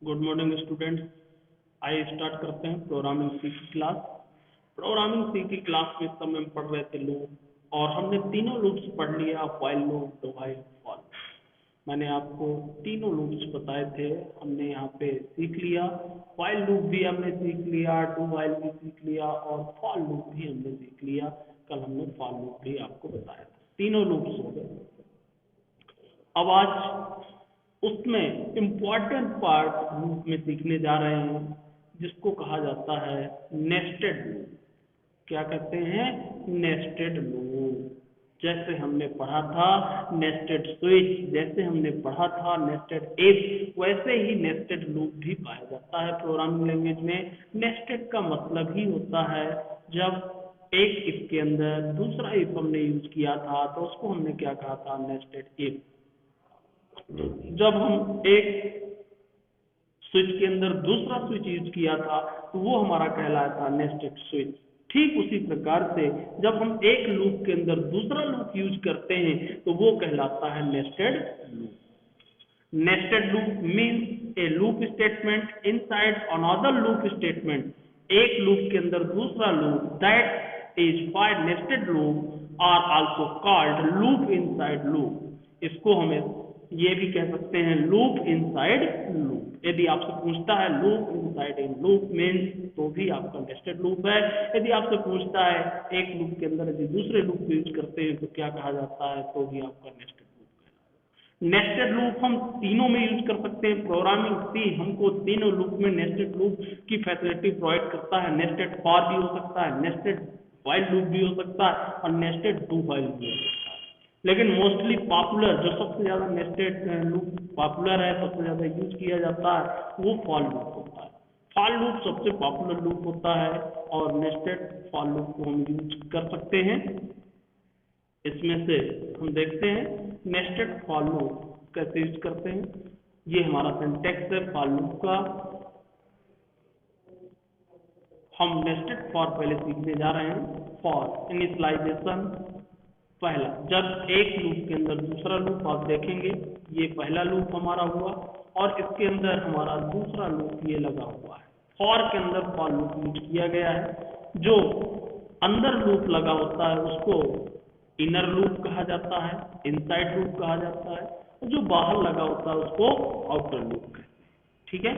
Good morning students. आइए start करते हैं प्रोग्रामिंग सी की क्लास। प्रोग्रामिंग सी की क्लास में समय हम पढ़ रहे थे लूप, और हमने तीनों लूप्स पढ़ लिया, while loop, do while, for. मैंने आपको तीनों लूप्स बताए थे, हमने यहाँ पे सीख लिया। व्हाइल लूप भी हमने सीख लिया, डू व्हाइल भी सीख लिया, और फॉर लूप भी हमने सीख लिया। कल हमने फॉर लूप भी आपको बताया था। तीनों लूप्स हो गए। अब आज उसमें इम्पॉर्टेंट पार्ट लूप में सीखने जा रहे हैं, जिसको कहा जाता है नेस्टेड लूप। क्या कहते हैं? Nested loop. जैसे हमने पढ़ा था नेस्टेड स्विच, जैसे हमने पढ़ा था नेस्टेड इफ, वैसे ही नेस्टेड लूप भी पाया जाता है प्रोग्रामिंग लैंग्वेज में। नेस्टेड का मतलब ही होता है जब एक इफ के अंदर दूसरा इफ हमने यूज किया था, तो उसको हमने क्या कहा था? Nested if. जब हम एक स्विच के अंदर दूसरा स्विच यूज किया था, तो वो हमारा कहलाता नेस्टेड स्विच। ठीक उसी प्रकार से जब हम एक लूप के अंदर दूसरा लूप यूज करते हैं, तो वो कहलाता है nested loop. Nested loop means a loop statement inside another loop statement. एक लूप के अंदर दूसरा loop, that is why nested loop are also called loop inside loop. इसको हमें ये भी कह सकते हैं लूप इनसाइड लूप। यदि आपसे पूछता है loop inside a loop means, तो भी आपका नेस्टेड लूप है। यदि आपसे पूछता है एक लूप के अंदर यदि दूसरे लूप को यूज करते हैं तो क्या कहा जाता है, तो भी आपका नेस्टेड लूप। नेस्टेड लूप हम तीनों में यूज कर सकते हैं। प्रोग्रामिंग सी हमको तीनों लूप में नेस्टेड लूप की फैसिलिटी प्रोवाइड करता है। नेस्टेड फॉर भी हो सकता है, नेस्टेड व्हाइल लूप भी हो सकता है, और नेस्टेड डू व्हाइल भी हो सकता है। लेकिन मोस्टली पॉपुलर, जो सबसे ज्यादा नेस्टेड लूप पॉपुलर है, सबसे ज्यादा यूज किया जाता है, वो फॉर लूप होता है। फॉर लूप सबसे पॉपुलर लूप होता है, और नेस्टेड फॉर लूप को हम यूज कर सकते हैं। इसमें से हम देखते हैं नेस्टेड फॉर लूप कैसे यूज करते हैं। ये हमारा सिंटैक्स है फॉर लूप का। हम नेस्टेड फॉर पहले सीखने जा रहे हैं। फॉर इनिशियलाइजेशन, पहला, जब एक लूप के अंदर दूसरा लूप, आप देखेंगे ये पहला लूप हमारा हुआ, और इसके अंदर हमारा दूसरा लूप ये लगा हुआ है। फॉर के अंदर फॉर लूप यूज किया गया है। जो अंदर लूप लगा होता है उसको इनर लूप कहा जाता है, इनसाइड लूप कहा जाता है, और जो बाहर लगा होता है उसको आउटर लूप कहते हैं। ठीक है।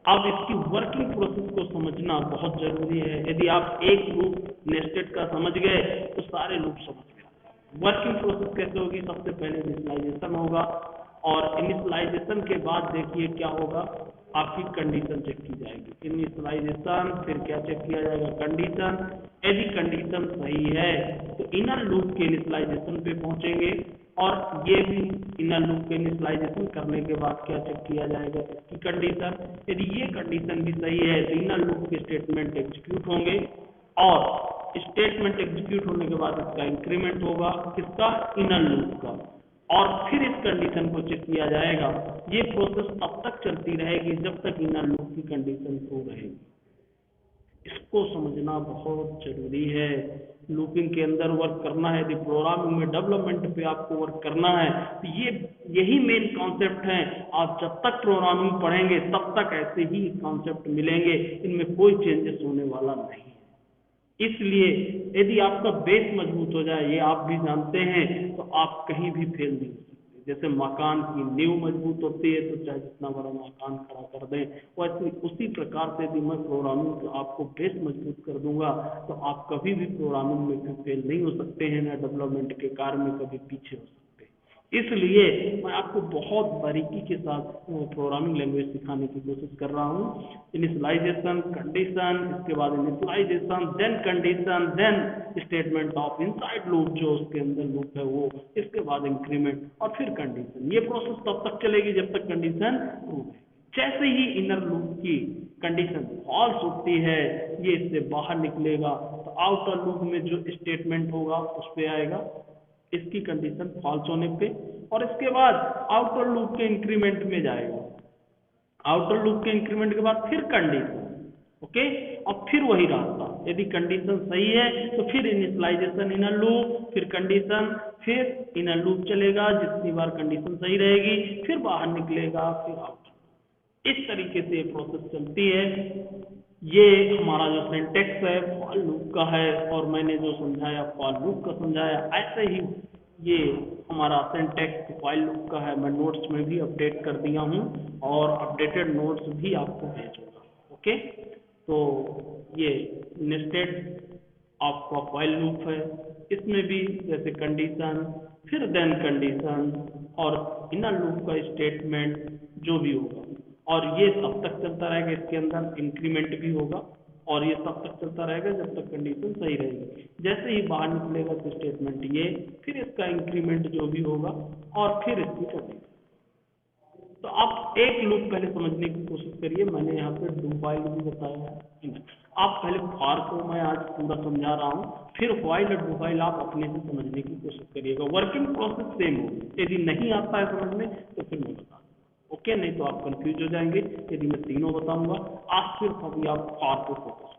अब इसकी वर्किंग प्रोसेस को समझना बहुत जरूरी है। यदि आप एक लूप नेस्टेड का समझ गए तो सारे लूप समझ गए। वर्किंग प्रोसेस कैसे होगी? सबसे पहले इनिशियलाइजेशन होगा, और इनिशियलाइजेशन के बाद देखिए क्या होगा, आपकी कंडीशन चेक की जाएगी। इनिशियलाइजेशन, फिर क्या चेक किया जाएगा? कंडीशन। यदि कंडीशन सही है तो इनर लूप के इनिशियलाइजेशन पे पहुंचेंगे, और ये भी इनर लूप के इनिशियलाइजेशन करने के बाद क्या चेक किया जाएगा? इसकी कंडीशन। यदि ये कंडीशन भी सही है तो इनर लूप के स्टेटमेंट एग्जीक्यूट होंगे, और स्टेटमेंट एग्जीक्यूट होने के बाद इसका इंक्रीमेंट होगा, किसका? इनर लूप का, और फिर इस कंडीशन को चेक किया जाएगा। ये प्रोसेस तब तक चलती रहेगी जब तक इनर लूप की कंडीशन ट्रू रहेगी। इसको समझना बहुत जरूरी है। लूपिंग के अंदर वर्क करना है, यदि प्रोग्रामिंग में डेवलपमेंट पे आपको वर्क करना है, तो यही मेन कॉन्सेप्ट है। आप जब तक प्रोग्रामिंग पढ़ेंगे तब तक ऐसे ही कॉन्सेप्ट मिलेंगे, इनमें कोई चेंजेस होने वाला नहीं है। इसलिए यदि आपका बेस मजबूत हो जाए, ये आप भी जानते हैं, तो आप कहीं भी फेल नहीं हो सकते। जैसे मकान की नींव मजबूत होती है तो चाहे जितना बड़ा मकान खड़ा कर दें, वैसे उसी प्रकार से यदि मैं प्रोग्रामिंग को आपको बेस मजबूत कर दूंगा, तो आप कभी भी प्रोग्रामिंग में फेल नहीं हो सकते हैं, ना डेवलपमेंट के कार्य में कभी पीछे हो सकते हैं। इसलिए मैं आपको बहुत बारीकी के साथ प्रोग्रामिंग लैंग्वेज सिखाने की कोशिश कर रहा हूँ। इनिशियलाइजेशन, कंडीशन, इसके बाद initialization, then condition, then statement of inside loop, जो उसके अंदर लूप है वो, इसके बाद इंक्रीमेंट, और फिर कंडीशन। ये प्रोसेस तब तक चलेगी जब तक कंडीशन ट्रू है। जैसे ही इनर लूप की कंडीशन फॉल्स होती है, ये इससे बाहर निकलेगा, तो आउटर लूप में जो स्टेटमेंट होगा उस पर आएगा, इसकी कंडीशन फॉल्स होने पे, और इसके बाद आउटर लूप के इंक्रीमेंट में जाएगा। आउटर लूप के इंक्रीमेंट के बाद फिर कंडीशन, ओके, और फिर वही रास्ता। यदि कंडीशन सही है तो फिर इनिशियलाइजेशन इनर लूप, फिर कंडीशन, फिर इनर लूप चलेगा, जितनी बार कंडीशन सही रहेगी, फिर बाहर निकलेगा, फिर आउटर। इस तरीके से ये प्रोसेस चलती है। ये हमारा जो सिंटेक्स है फॉर लूप का है, और मैंने जो समझाया फॉर लूप का समझाया, ऐसे ही ये हमारा सिंटेक्स फाइल लूप का है। मैं नोट्स में भी अपडेट कर दिया हूँ और अपडेटेड नोट्स भी आपको भेजूंगा। ओके, तो ये नेस्टेड आपका फाइल लूप है। इसमें भी जैसे कंडीशन, फिर देन कंडीशन और इनर लूप का स्टेटमेंट जो भी होगा, और ये तब तक चलता रहेगा, इसके अंदर इंक्रीमेंट भी होगा, और ये तब तक चलता रहेगा जब तक कंडीशन सही रहेगी। जैसे ही बाहर निकलेगा तो स्टेटमेंट ये, फिर इसका इंक्रीमेंट जो भी होगा, और फिर इसकी कंडीशन। तो आप एक लूप पहले समझने की कोशिश करिए। मैंने यहाँ पे डू व्हाइल भी बताया है। आप पहले फॉर को मैं आज पूरा समझा रहा हूँ, फिर व्हाइल और डू व्हाइल आप अपने से समझने की कोशिश करिएगा। वर्किंग प्रोसेस सेम होगी। यदि नहीं आता है समझ में तो फिर मैं बता दूँ। ओके, नहीं तो आप कंफ्यूज हो जाएंगे। यदि मैं तीनों बताऊंगा, आज सिर्फ अभी आप फॉर पे फोकस,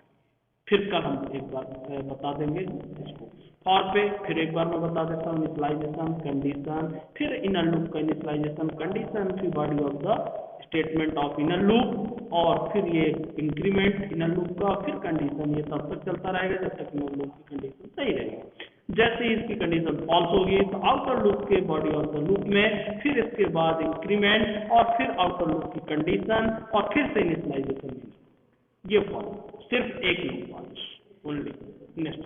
फिर कल हम एक बार बता देंगे इसको फॉर पे। फिर एक बार मैं बता देता हूँ इनिशियलाइजेशन, कंडीशन, फिर इनर लूप का इनिशियलाइजेशन, कंडीशन, फिर body of the statement of inner loop, और फिर ये इंक्रीमेंट इनर लूप का, फिर कंडीशन। ये तब तक चलता रहेगा जब तक इनर लूप की कंडीशन सही रहेगी। जैसे ही इसकी कंडीशन फॉल्स होगी तो आउटर लूप के बॉडी ऑफ द लूप में, फिर इसके बाद इंक्रीमेंट, और फिर आउटर लूप की कंडीशन, और फिर से इनिशियलाइजेशन। ये फॉर सिर्फ एक लूप ओनली नेक्स्ट।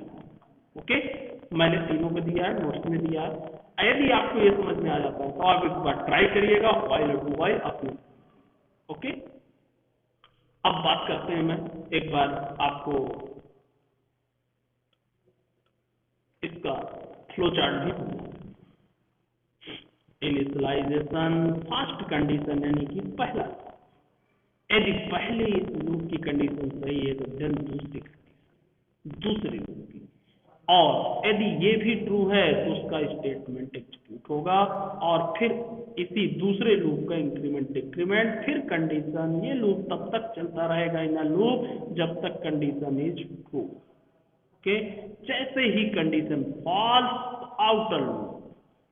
ओके, मैंने तीनों को दिया है, नोट्स में दिया है। यदि आपको ये समझ में आ जाता है तो आप एक बार ट्राई करिएगा व्हाइल और डू व्हाइल अपने। ओके, अब बात करते हैं, मैं एक बार आपको इसका फ्लो चार्ट भी दूंगा। इनिशियलाइजेशन, फर्स्ट कंडीशन यानी कि पहला, यदि पहले लूप की कंडीशन सही है तो देन दूसरी लूप की, और यदि ये भी ट्रू है तो उसका स्टेटमेंट एग्जीक्यूट होगा, और फिर इसी दूसरे लूप का इंक्रीमेंट डिक्रीमेंट, फिर कंडीशन। ये लूप तब तक चलता रहेगा इनर लूप जब तक कंडीशन इज ट्रू। ओके, जैसे ही कंडीशन फॉल्स, आउटर लूप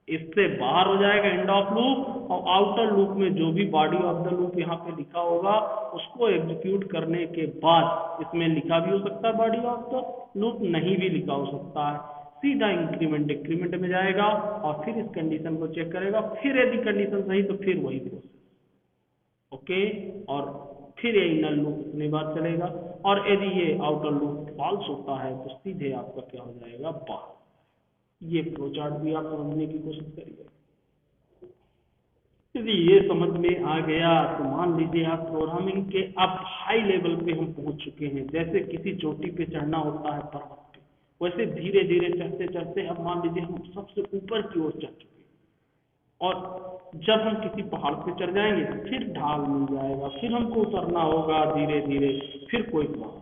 इससे बाहर हो जाएगा, एंड ऑफ लूप, और आउटर लूप में जो भी बॉडी ऑफ द लूप यहाँ पे लिखा होगा उसको एग्जीक्यूट करने के बाद, इसमें लिखा भी हो सकता है बॉडी ऑफ द लूप, नहीं भी लिखा हो सकता है, सीधा इंक्रीमेंट डिक्रीमेंट में जाएगा, और फिर इस कंडीशन को चेक करेगा। फिर यदि कंडीशन सही तो फिर वही प्रोसेस। ओके, और फिर ये इनर लूप उतनी बार चलेगा, और यदि ये आउटर लूप फॉल्स होता है तो सीधे आपका क्या हो जाएगा, बाहर। ये फ्लो चार्ट भी आप समझने की कोशिश करिए। यदि ये समझ में आ गया तो मान लीजिए आप प्रोग्रामिंग के अब हाई लेवल पे हम पहुंच चुके हैं। जैसे किसी चोटी पे चढ़ना होता है पर्वत पे, वैसे धीरे धीरे चढ़ते चढ़ते अब मान लीजिए हम सबसे ऊपर की ओर चढ़ चुके हैं, और जब हम किसी पहाड़ पे चढ़ जाएंगे फिर ढाल मिल जाएगा, फिर हमको उतरना होगा धीरे धीरे, फिर कोई बात।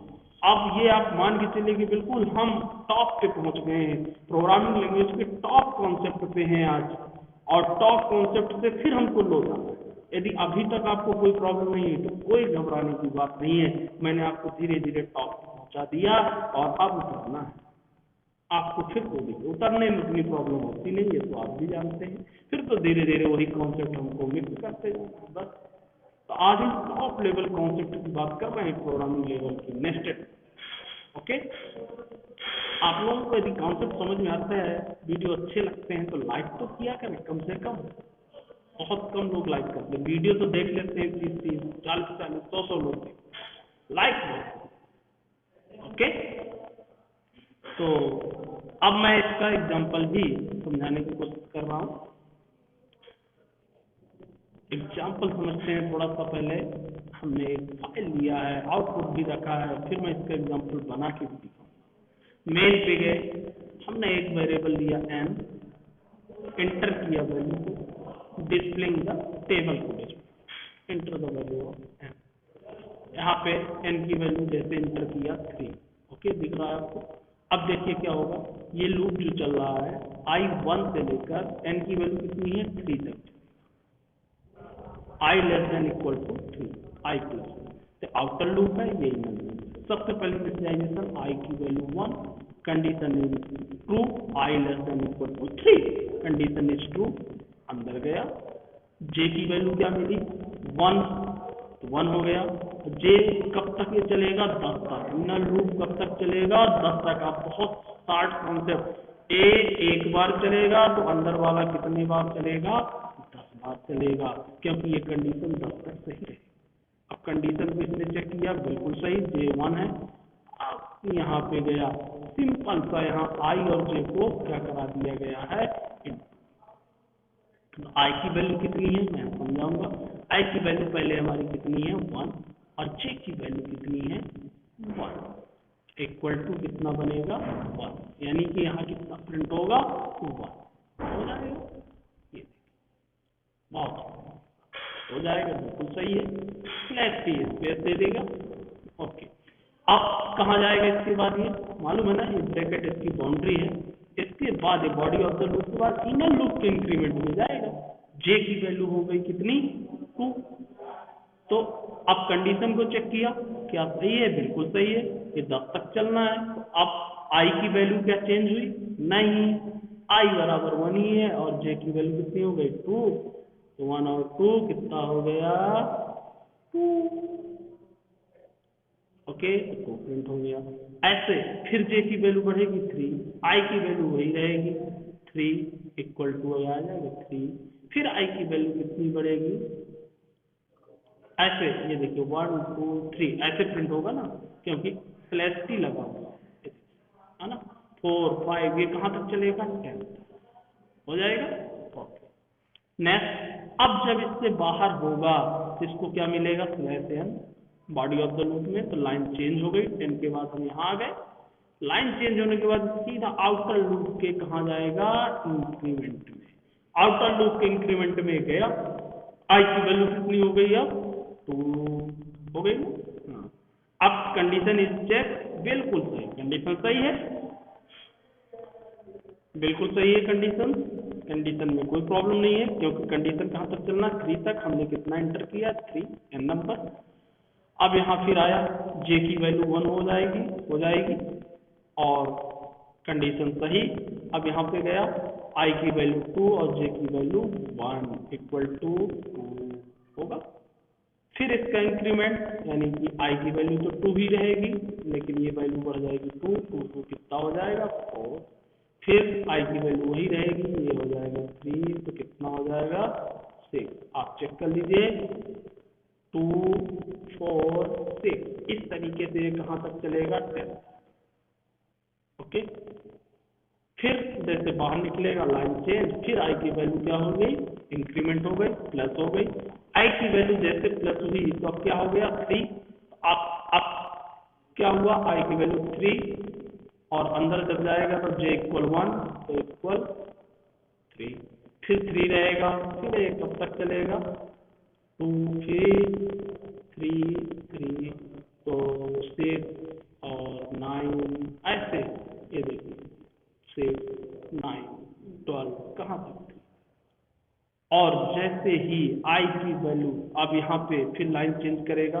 अब ये आप मान के चलिए कि बिल्कुल हम टॉप पे पहुंच गए हैं, प्रोग्रामिंग लैंग्वेज के टॉप कॉन्सेप्ट पे हैं आज, और टॉप कॉन्सेप्ट से फिर हमको लौटा। यदि अभी तक आपको कोई प्रॉब्लम नहीं है तो कोई घबराने की बात नहीं है। मैंने आपको धीरे धीरे टॉप पे पहुंचा दिया, और अब उतरना है आपको। फिर तो देखिए उतरने में उतनी प्रॉब्लम होती नहीं है, तो आप भी जानते हैं। फिर तो धीरे धीरे वही कॉन्सेप्ट हमको मिक्स करते जाए बस। तो आज हम टॉप लेवल कॉन्सेप्ट की बात कर रहे हैं, प्रोग्रामिंग लेवल की नेस्टेड। ओके, आप लोगों को यदि कॉन्सेप्ट समझ में आता है, वीडियो अच्छे लगते हैं तो लाइक तो किया करें कम से कम। बहुत कम लोग लाइक करते हैं, वीडियो तो देख लेते हैं 30-30, 40-40, 100-100 लोग, लाइक। ओके, तो अब मैं इसका एग्जांपल भी समझाने की कोशिश कर रहा हूँ। एग्जांपल समझते हैं थोड़ा सा। पहले हमने एक फाइल लिया है, आउटपुट भी रखा है, फिर मैं इसका एग्जांपल बना के भी दिखाऊंगा। मेन पे गए, हमने एक वेरिएबल लिया n, एंटर किया वैल्यू को, डिस्प्लेइंग द टेबल को, enter the value of n। यहाँ पे n की वैल्यू जैसे एंटर किया 3। ओके, दिख रहा है आपको। अब देखिए क्या होगा, ये लूप जो चल रहा है i1 से लेकर n की वैल्यू कितनी है 3 तक, i less than equal to 3, i plus. तो आउटर लूप है, ये इनर लूप। सबसे पहले इनिशियलाइजेशन i की value 1, condition is true, i less than equal to 3, condition is true, अंदर गया। j की वैल्यू क्या मिली 1, तो 1 हो गया। जे कब तक ये चलेगा? 10 तक। इनर लूप कब तक चलेगा? 10 तक। आप बहुत स्टार्ट कॉन्सेप्ट। ए एक बार चलेगा तो अंदर वाला कितनी बार चलेगा? 10 बार चलेगा, क्योंकि ये कंडीशन 10 तक सही रहे। अब कंडीशन को इसने चेक किया, बिल्कुल सही, J1 है। अब यहाँ पे गया सिंपल सा, यहाँ आई और जे को क्या करा दिया गया है? तो आई की वैल्यू कितनी है मैं समझाऊंगा। आई की वैल्यू पहले हमारी कितनी है? 1, और जे की वैल्यू कितनी है? 1 इक्वल टू कितना बनेगा? 1, यानी कि यहाँ कितना प्रिंट होगा? 1 हो जाएगा। ये बहुत हो जाएगा, बिल्कुल सही है। स्लैश टी स्पेस दे देगा। ओके, अब कहाँ जाएगा इसके बाद? ये मालूम है ना, ये ब्रैकेट इसकी बाउंड्री है। इसके बाद ये बॉडी ऑफ द लूप के बाद इनर लूप के इंक्रीमेंट में जाएगा। जे की वैल्यू हो गई कितनी? 2। तो अब कंडीशन को चेक किया, क्या सही है? बिल्कुल सही है, ये 10 तक चलना है। तो अब आई की वैल्यू क्या चेंज हुई? नहीं, आई बराबर 1 ही है, और जे की वैल्यू कितनी हो गई? 2। तो 1 और 2 कितना हो गया? 2। ओके, तो प्रिंट हो गया। ऐसे फिर जे की वैल्यू बढ़ेगी 3, आई की वैल्यू वही रहेगी 3 इक्वल टू आ जाएगा 3। फिर आई की वैल्यू कितनी बढ़ेगी? ऐसे ये देखिए 1 2 3 ऐसे प्रिंट होगा ना, क्योंकि स्लैश टी लगा हुआ है ना। 4 5 ये कहाँ तक चलेगा? 10 हो जाएगा। ओके, नेक्स्ट, अब जब इससे बाहर होगा तो इसको क्या मिलेगा? Slash N body of the loop में। तो लाइन चेंज हो गई, 10 के बाद हम यहाँ आ गए। लाइन चेंज होने के बाद सीधा आउटर लूप के कहाँ जाएगा? इंक्रीमेंट में। आउटर लूप के इंक्रीमेंट में गया, आई की वैल्यू कितनी हो गई? अब 2 हो गई ना। हाँ, अब कंडीशन इज चेक, बिल्कुल सही, कंडीशन सही है, बिल्कुल सही है कंडीशन। कंडीशन में कोई प्रॉब्लम नहीं है, क्योंकि कंडीशन कहाँ तक चलना? 3 तक। हमने कितना एंटर किया? 3 एन नंबर। अब यहाँ फिर आया, जे की वैल्यू 1 हो जाएगी, और कंडीशन सही। अब यहाँ पे गया, आई की वैल्यू 2 और जे की वैल्यू 1 इक्वल टू 2 होगा। फिर इसका इंक्रीमेंट, यानी कि आई की वैल्यू तो 2 ही रहेगी, लेकिन ये वैल्यू बढ़ जाएगी 2 2 कितना हो जाएगा? 4। फिर आई की वैल्यू वही रहेगी, ये हो जाएगा 3, तो कितना हो जाएगा? 6। आप चेक कर लीजिए, 2 4 6, इस तरीके से कहाँ तक चलेगा? 10। ओके, फिर जैसे बाहर निकलेगा लाइन चेंज, फिर आई की वैल्यू क्या हो गई? इंक्रीमेंट हो गई, प्लस हो गई। आई की वैल्यू जैसे प्लस हुई तो अब क्या हो गया? 3। अब क्या हुआ? आई की वैल्यू 3, और अंदर जब जाएगा तो जे इक्वल 1, तो इक्वल 3। फिर 3 रहेगा, फिर ये कब तक चलेगा? 2 फिर 3 3, तो 6 और 9 ऐसे, ये देखिए 6 9 12 कहाँ तक? और जैसे ही आई की वैल्यू, अब यहाँ पे फिर लाइन चेंज करेगा,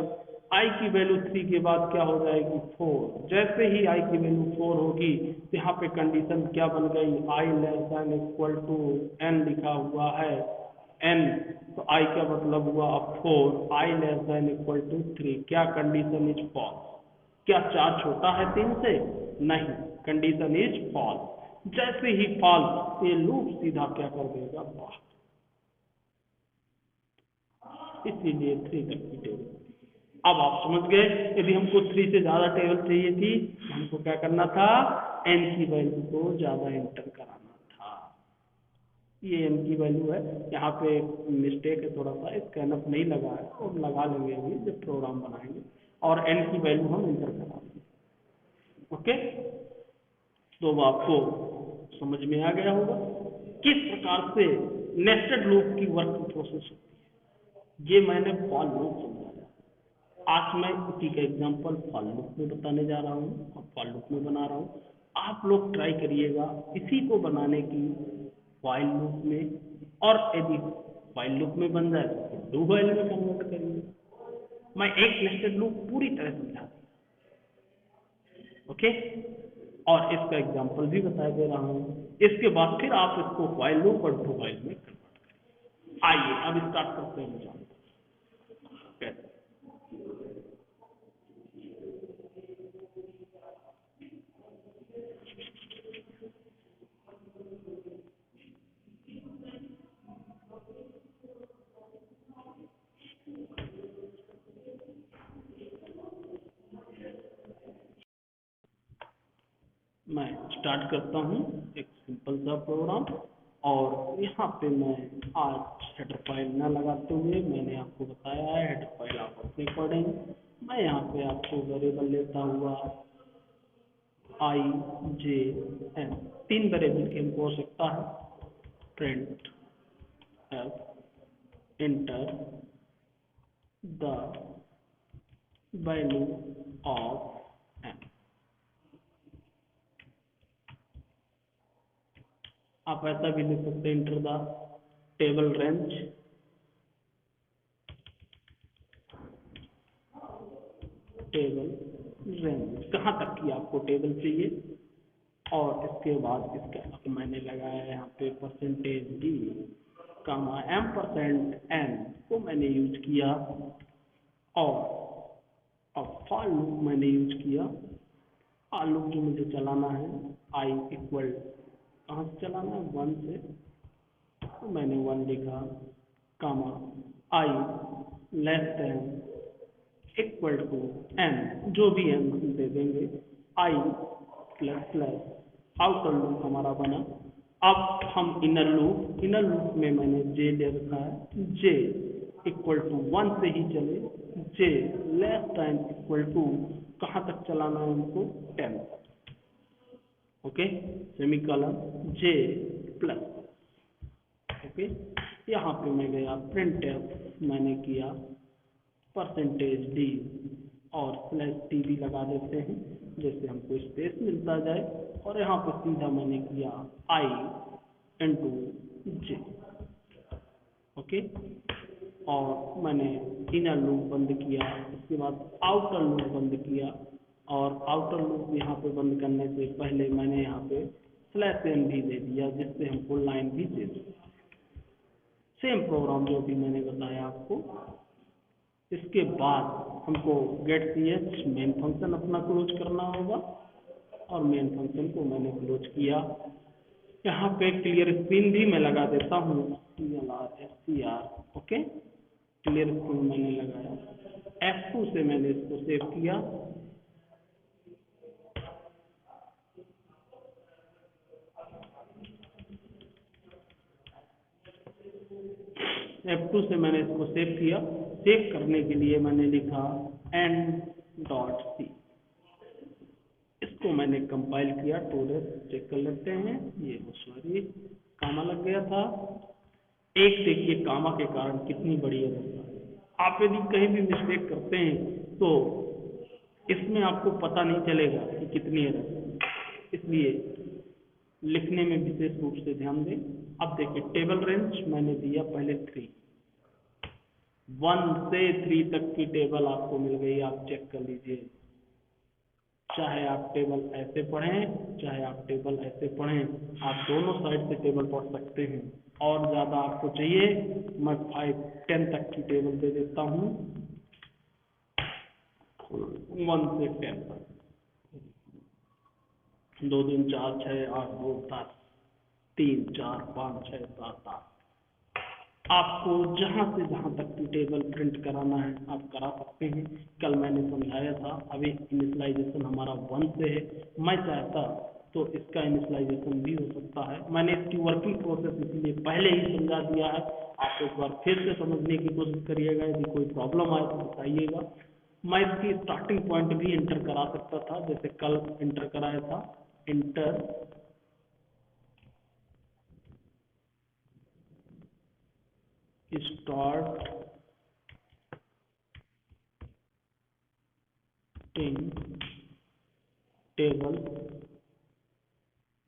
आई की वैल्यू 3 के बाद क्या हो जाएगी? 4। जैसे ही आई की वैल्यू 4 होगी तो यहाँ पे कंडीशन क्या बन गई? I less than equal to n लिखा हुआ है, एन, तो आई का मतलब हुआ अब 4, आई लेस देन इक्वल टू 3। क्या कंडीशन इज फॉल्स? क्या 4 छोटा है 3 से? नहीं, कंडीशन इज फॉल्स। जैसे ही फॉल्स, ये लूप सीधा क्या कर देगा? बाहर। इसीलिए 3 तक की टेबल। अब आप समझ गए, यदि हमको 3 से ज्यादा टेबल चाहिए थी, हमको क्या करना था? एन की वैल्यू को ज्यादा एंटर कराना था। ये एन की वैल्यू है, यहाँ पे मिस्टेक है थोड़ा सा, स्कैनअप नहीं लगा है, और लगा लेंगे अभी जब प्रोग्राम बनाएंगे, और एन की वैल्यू हम एंटर कराएंगे। ओके, तो अब आपको समझ में आ गया होगा किस प्रकार से नेस्टेड लूप की वर्किंग प्रोसेस होती है। ये मैंने फॉर लूप समझाया। आज मैं इसी का एग्जांपल फॉर लूप में बताने जा रहा हूँ, और फॉर लूप में बना रहा हूँ। आप लोग ट्राई करिएगा इसी को बनाने की व्हाइल लूप में, और यदि व्हाइल लूप में बन जाए तो फिर डू व्हाइल में कन्वर्ट करिए। मैं एक नेस्टेड लूप पूरी तरह समझा दूँ। ओके, और इसका एग्जांपल भी बता दे रहा हूँ। इसके बाद फिर आप इसको व्हाइल लूप और डू व्हाइल में कन्वर्ट करिए। आइए अब स्टार्ट करते हैं। कैसे? मैं स्टार्ट करता हूँ एक सिंपल सा प्रोग्राम। और यहाँ पे मैं आज हेडर फाइल न लगाते हुए मैंने आपको बताया है हेडर फाइल आप अपने अकॉर्डिंग, मैं यहाँ पे आपको वेरिएबल लेता हुआ आई जे एन, 3 वेरिएबल की हमको आवश्यकता है। Print F enter the value of N. आप ऐसा भी लिख सकते हैं, enter the table range, table range कहाँ तक की आपको टेबल चाहिए। और इसके बाद इसका मैंने लगाया है यहाँ पे परसेंटेज डी कामा M%N को मैंने यूज किया। और अब फॉर लूप मैंने यूज किया। फॉर लूप जो मुझे चलाना है आई इक्वल कहाँ से चलाना है, 1 से, तो मैंने 1 लिखा comma i less than equal to n, जो भी एन हम दे देंगे, i plus plus outer loop हमारा बना। अब हम इनर लूप में मैंने जे दे रखा है, जे इक्वल टू 1 से ही चले, जे लेस देन इक्वल टू कहाँ तक चलाना है हमको, 10, ओके, सेमीकोलन जे प्लस, ओके। यहाँ पे मैं गया प्रिंट एफ मैंने किया परसेंटेज डी और स्लैश टी भी लगा देते हैं जैसे हमको स्पेस मिलता जाए। और यहाँ पे सीधा मैंने किया आई इंटू जे, ओके। और मैंने इनर लूप बंद किया, उसके बाद आउटर लूप बंद किया। और आउटर लूप यहाँ पे बंद करने से पहले मैंने यहाँ पे स्लैश एन भी दे दिया जिससे हमको लाइन भी दे दी। सेम प्रोग्राम जो भी मैंने बताया आपको। इसके बाद हमको get C H main function अपना क्लोज करना होगा और मेन फंक्शन को मैंने क्लोज किया। यहाँ पे क्लियर स्क्रीन भी मैं लगा देता हूँ, CLR, ओके। क्लियर स्क्रीन मैंने लगाया, F2 से मैंने इसको सेव किया। F2 से मैंने इसको सेव किया। सेव करने के लिए मैंने लिखा n.c, इसको मैंने कंपाइल किया। टोरेस चेक कर लेते हैं, ये सॉरी कामा लग गया था। एक देखिए कामा के कारण कितनी बड़ी एरर है। आप यदि कहीं भी मिस्टेक करते हैं तो इसमें आपको पता नहीं चलेगा कि कितनी एरर है, इसलिए लिखने में विशेष रूप से ध्यान दें। अब देखिए टेबल रेंज मैंने दिया पहले 3, 1 से 3 तक की टेबल आपको मिल गई। आप चेक कर लीजिए, चाहे आप टेबल ऐसे पढ़ें चाहे आप टेबल ऐसे पढ़ें, आप दोनों साइड से टेबल पढ़ सकते हैं। और ज़्यादा आपको चाहिए मैं 5, 10 तक की टेबल दे देता हूँ, 1 से 10 तक, 2 3 4 6 8 2 7 3 4 5 6 7 8। आपको जहाँ से जहाँ तक की टेबल प्रिंट कराना है आप करा सकते हैं। कल मैंने समझाया था। अभी इनिशियलाइजेशन हमारा 1 से है, मैं चाहता तो इसका इनिशियलाइजेशन भी हो सकता है। मैंने इसकी वर्किंग प्रोसेस इसलिए पहले ही समझा दिया है। आप एक बार फिर से समझने की कोशिश करिएगा, यदि कोई प्रॉब्लम आए तो बताइएगा। मैं इसकी स्टार्टिंग पॉइंट भी इंटर करा सकता था, जैसे कल इंटर कराया था, enter start table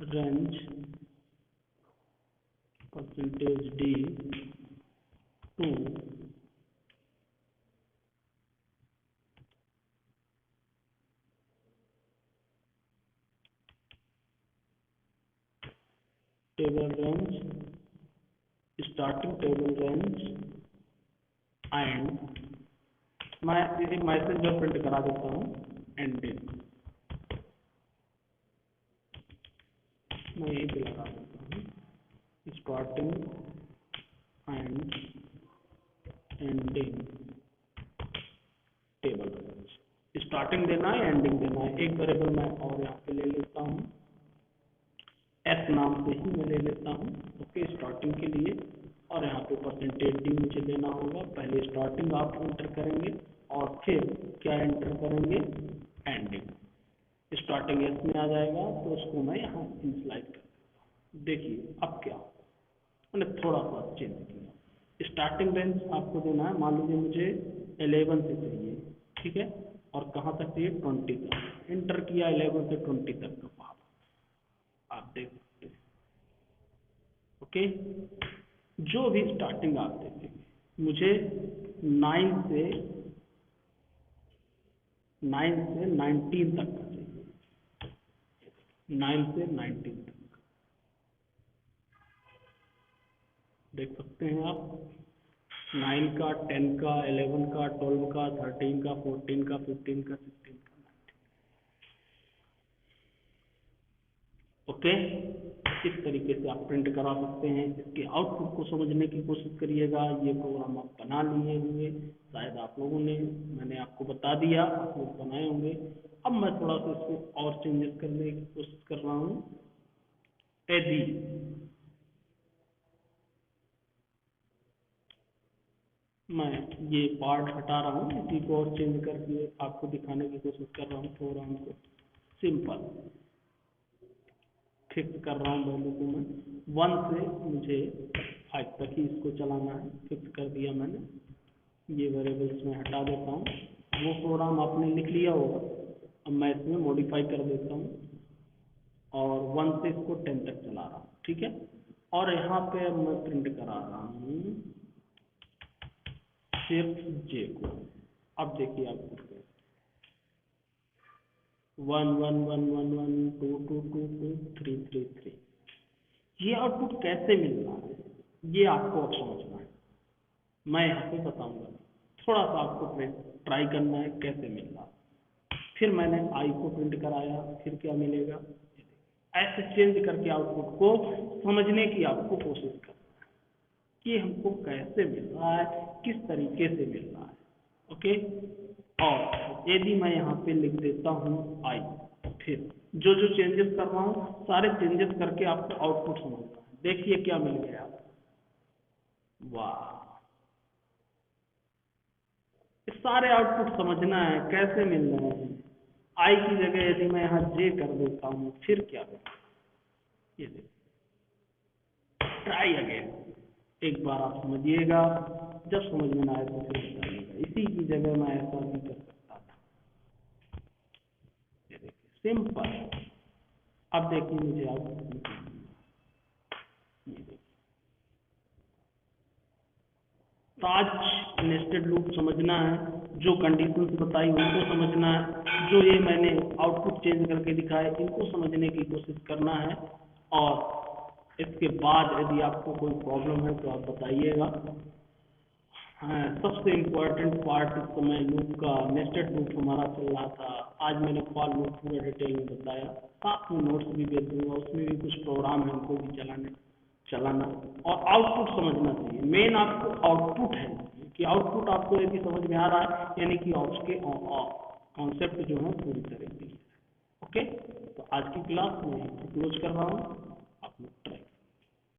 range percentage D to table range, starting table range and मैं एक मैसेज जो प्रिंट करा देता हूँ, एंडिंग मैं यही पे लगा देता हूँ, starting and ending table range. Starting देना है एंडिंग देना है। एक वेरिएबल मैं और यहाँ पे ले लेता हूँ, टेस्ट नाम से ही मैं ले लेता हूँ, ओके, स्टार्टिंग के लिए। और यहाँ पे परसेंटेज डी मुझे देना होगा। पहले स्टार्टिंग आप एंटर करेंगे और फिर क्या एंटर करेंगे, एंडिंग। स्टार्टिंग एस में आ जाएगा तो उसको मैं यहाँ इनिशियलाइज कर देता हूँ। देखिए अब क्या मैंने थोड़ा सा चेंज किया। स्टार्टिंग रेंज आपको देना है, मान लीजिए मुझे 11 से चाहिए, ठीक है, और कहाँ तक चाहिए, 20 तक। एंटर किया 11 से 20 तक का पाथ, आप देख सकते हैं, ओके। जो भी स्टार्टिंग आप देखेंगे, मुझे 9 से 19 तक का चाहिए, 9 से 19 तक देख सकते हैं आप। 9 का, 10 का, 11 का, 12 का, 13 का, 14 का, 15 का, 16 का, 19, ओके। इस तरीके से आप प्रिंट करा सकते हैं। इसके आउटपुट को समझने की कोशिश करिएगा। ये प्रोग्राम आप बना लिए होंगे, शायद आप लोगों ने, मैंने आपको बता दिया, आप लोग बनाए होंगे। अब मैं थोड़ा सा इसको और चेंजेस करने की कोशिश कर रहा हूँ। यदि मैं ये पार्ट हटा रहा हूँ, इसी को और चेंज करके आपको दिखाने की कोशिश कर रहा हूँ। प्रोग्राम को सिंपल फिक्स कर रहा हूँ। वैल्यू को मैं 1 से मुझे 5 तक ही इसको चलाना है। फिक्स कर दिया मैंने। ये वेरिएबल्स में हटा देता हूँ। वो प्रोग्राम आपने लिख लिया होगा। अब मैं इसमें मॉडिफाई कर देता हूँ और 1 से इसको 10 तक चला रहा हूँ, ठीक है। और यहाँ पे अब मैं प्रिंट करा रहा हूँ सिर्फ जे को। अब देखिए आपको 1 1 1 1 1 2 2 2 2 3 3 3 ये आउटपुट कैसे मिल रहा है, ये आपको अब समझना है। मैं यहाँ पे बताऊंगा, थोड़ा सा आपको ट्राई करना है कैसे मिल रहा है। फिर मैंने आई को प्रिंट कराया, फिर क्या मिलेगा, ऐसे चेंज करके आउटपुट को समझने की आपको कोशिश करना है कि हमको कैसे मिल रहा है, किस तरीके से मिल रहा है, ओके। और यदि मैं यहाँ पे लिख देता हूँ आई, फिर जो जो चेंजेस कर रहा हूँ सारे चेंजेस करके आपको आउटपुट समझना है। देखिए क्या मिल गया, वाह। सारे आउटपुट समझना है कैसे मिल रहे हैं। आई की जगह यदि मैं यहाँ जे कर देता हूँ, फिर क्या होगा, ये देखिए, ट्राई अगेन। एक बार आप समझिएगा, जब समझ में ना आए तो फिर बताइएगा। इसी की जगह मैं ऐसा भी कर सकता था, ये देखिए सिंपल। अब देखिए मुझे आउटपुट, ये देखिए तो आज नेस्टेड लूप समझना है, जो कंडीशंस बताई उनको समझना है, जो ये मैंने आउटपुट चेंज करके दिखाए इनको समझने की कोशिश करना है। और इसके बाद यदि आपको कोई प्रॉब्लम है तो आप बताइएगा। हाँ, सबसे इम्पोर्टेंट पार्ट इस समय लूप का, नेस्टेड लूप हमारा चल रहा था। आज मैंने फॉर लूप पूरा डिटेल में बताया, साथ में नोट्स भी भेज दूंगा, उसमें भी कुछ प्रोग्राम है उनको भी चलाना और आउटपुट समझना चाहिए। मेन आपको आउटपुट है कि आउटपुट आपको यदि समझ में आ रहा है, यानी कि उसके कॉन्सेप्ट जो है पूरी तरह से, ओके। तो आज की क्लास में क्लोज कर रहा हूँ।